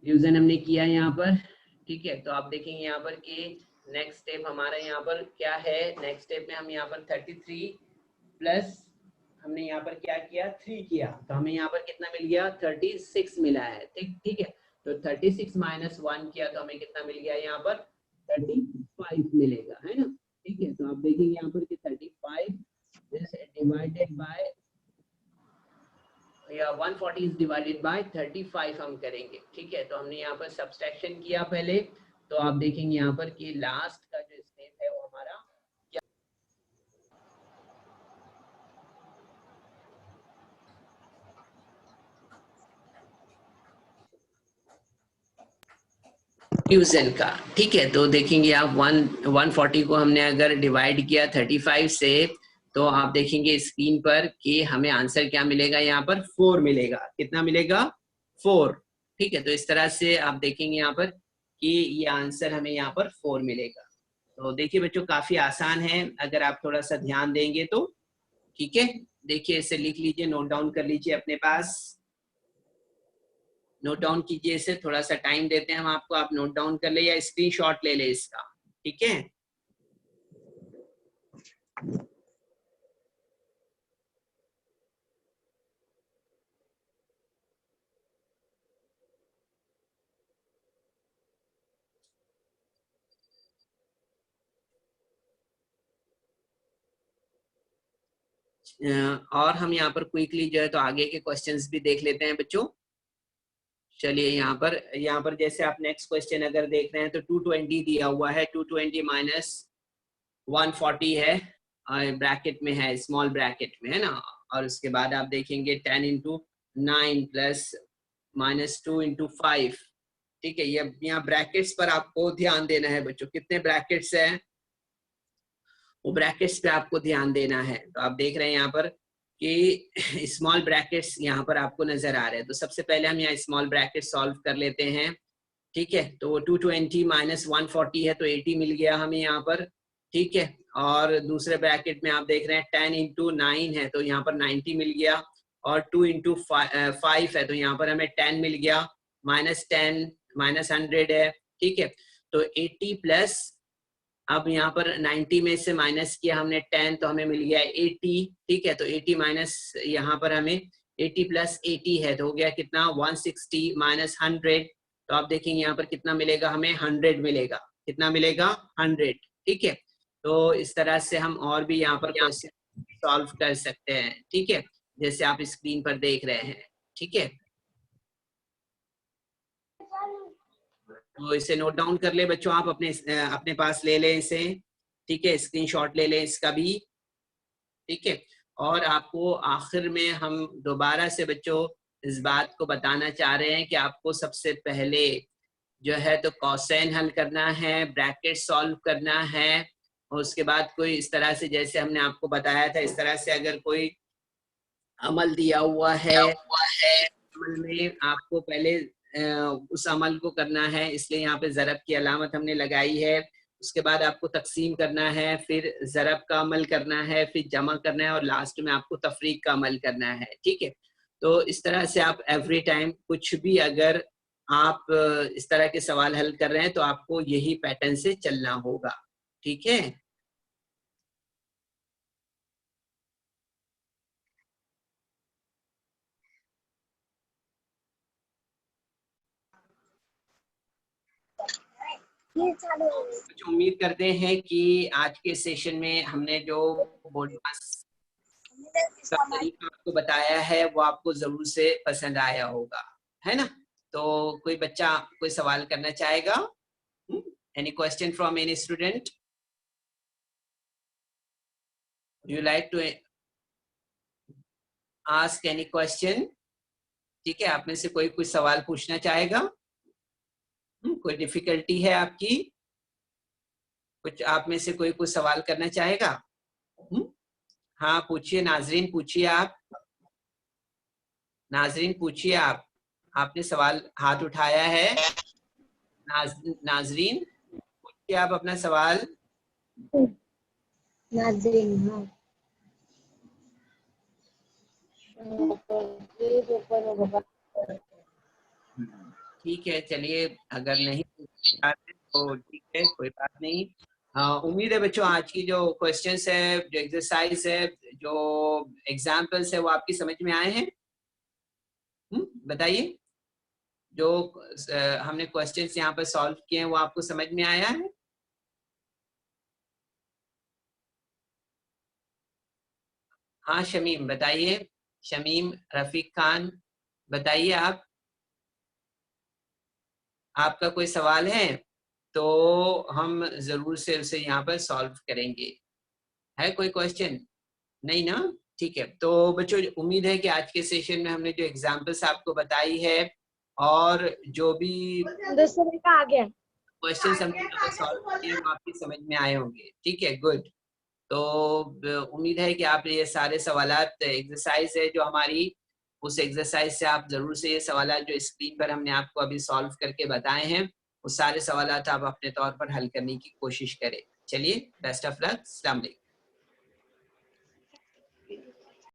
डिवीजन हमने किया यहाँ पर, ठीक है। तो आप देखेंगे यहाँ पर कि नेक्स्ट स्टेप हमारा यहाँ पर क्या है, नेक्स्ट स्टेप में हम यहाँ पर 33 प्लस हमने यहाँ पर क्या किया, 3 किया, तो हमें यहाँ पर कितना मिल गया, 36 मिला है, ठीक है। तो 36 - 1 किया तो हमें कितना मिल गया, यहाँ पर 35 मिलेगा, है ना, ठीक है। तो आप देखेंगे यहाँ पर कि 35 डिवाइडेड बाय या 140 इज डिवाइडेड बाय 35 हम करेंगे, ठीक है। तो हमने यहाँ पर सब्सट्रैक्शन किया पहले, तो आप देखेंगे यहाँ पर कि लास्ट का जो स्टेप है वो डिवीजन का। ठीक है, तो देखेंगे आप 140 को हमने अगर डिवाइड किया 35 से, तो आप देखेंगे स्क्रीन पर कि हमें आंसर क्या मिलेगा, यहाँ पर 4 मिलेगा। कितना मिलेगा? 4। ठीक है, तो इस तरह से आप देखेंगे यहाँ पर कि ये आंसर हमें यहाँ पर 4 मिलेगा। तो देखिए बच्चों, काफी आसान है अगर आप थोड़ा सा ध्यान देंगे तो। ठीक है, देखिए इसे लिख लीजिए, नोट डाउन कर लीजिए अपने पास, नोट डाउन कीजिए इसे। थोड़ा सा टाइम देते हैं हम आपको, आप नोट डाउन कर ले या स्क्रीनशॉट ले ले इसका। ठीक है, और हम यहाँ पर क्विकली जो है तो आगे के क्वेश्चंस भी देख लेते हैं बच्चों। चलिए यहाँ पर जैसे आप नेक्स्ट क्वेश्चन अगर देख रहे हैं तो 220 दिया हुआ है, 220 माइनस 140 है, ब्रैकेट में है, स्मॉल ब्रैकेट में है ना। और उसके बाद आप देखेंगे 10 इंटू 9 प्लस माइनस 2 इंटू 5। ठीक है, ये यहाँ ब्रैकेट्स पर आपको ध्यान देना है बच्चों, कितने ब्रैकेट्स हैं वो ब्रैकेट्स पे आपको ध्यान देना है। तो आप देख रहे हैं यहाँ पर कि स्मॉल ब्रैकेट्स यहाँ पर आपको नजर आ रहे हैं। तो सबसे पहले हम यहाँ स्मॉल ब्रैकेट सॉल्व कर लेते हैं। ठीक है, तो 220 माइनस 140 है तो 80 मिल गया हमें यहाँ पर। ठीक है, और दूसरे ब्रैकेट में आप देख रहे हैं 10 इंटू 9 है तो यहाँ पर 90 मिल गया, और 2 इंटू 5 है तो यहाँ पर हमें 10 मिल गया, माइनस 10 माइनस 100 है। ठीक है, तो 80 प्लस, अब यहाँ पर 90 में से माइनस किया हमने 10 तो हमें मिल गया 80। ठीक है, तो 80 माइनस यहाँ पर हमें 80 प्लस 80 है तो हो गया कितना, 160 माइनस 100। तो आप देखेंगे यहाँ पर कितना मिलेगा हमें, 100 मिलेगा। कितना मिलेगा? 100। ठीक है, तो इस तरह से हम और भी यहाँ पर क्वेश्चन सॉल्व कर सकते हैं। ठीक है, जैसे आप स्क्रीन पर देख रहे हैं। ठीक है, तो इसे नोट डाउन कर ले बच्चों, आप अपने पास ले लें इसे। ठीक है, स्क्रीनशॉट ले लें इसका भी। ठीक है, और आपको आखिर में हम दोबारा से बच्चों इस बात को बताना चाह रहे हैं कि आपको सबसे पहले जो है तो कॉसेन हल करना है, ब्रैकेट सॉल्व करना है, और उसके बाद कोई इस तरह से जैसे हमने आपको बताया था इस तरह से अगर कोई अमल दिया हुआ है, अमल में आपको पहले उस अमल को करना है, इसलिए यहाँ पे ज़रब की अलामत हमने लगाई है। उसके बाद आपको तकसीम करना है, फिर ज़रब का अमल करना है, फिर जमा करना है, और लास्ट में आपको तफरीक का अमल करना है। ठीक है, तो इस तरह से आप एवरी टाइम कुछ भी अगर आप इस तरह के सवाल हल कर रहे हैं तो आपको यही पैटर्न से चलना होगा। ठीक है, कुछ उम्मीद करते हैं कि आज के सेशन में हमने जो बोर्ड पास का तरीका आपको बताया है वो आपको जरूर से पसंद आया होगा, है ना। तो कोई बच्चा कोई सवाल करना चाहेगा? Any question from any student? You like to ask any question? ठीक है, आप में से कोई कुछ सवाल पूछना चाहेगा? कोई डिफिकल्टी है आपकी? कुछ आप में से कोई कुछ सवाल करना चाहेगा? हाँ पूछिए, नाजरीन पूछिए आप, नाजरीन पूछिए आप, आपने सवाल हाथ उठाया है। नाजरीन पूछिए आप अपना सवाल। नाजरीन, हाँ। ठीक है, चलिए अगर नहीं तो ठीक है, कोई बात नहीं। उम्मीद है बच्चों आज की जो क्वेश्चंस है, जो एक्सरसाइज है, जो एग्जाम्पल्स है वो आपकी समझ में आए हैं? बताइए, जो हमने क्वेश्चंस यहाँ पर सॉल्व किए हैं वो आपको समझ में आया है? हाँ शमीम बताइए, शमीम रफीक खान बताइए, आपका कोई सवाल है तो हम जरूर से उसे यहाँ पर सॉल्व करेंगे। है कोई क्वेश्चन? नहीं ना? ठीक है, तो बच्चों उम्मीद है कि आज के सेशन में हमने जो एग्जाम्पल्स आपको बताई है और जो भी दूसरे का आ गया। क्वेश्चन हमने सॉल्व किए वो आपकी समझ में आए होंगे। ठीक है, गुड। तो उम्मीद है कि आप ये सारे सवालात एक्सरसाइज है जो हमारी, उस एक्सरसाइज से आप जरूर से ये सवालात जो स्क्रीन पर हमने आपको अभी सॉल्व करके बताए हैं वो सारे सवालात आप अपने तौर पर हल करने की कोशिश करें। चलिए, बेस्ट ऑफ लक, अस्सलाम वालेकुम।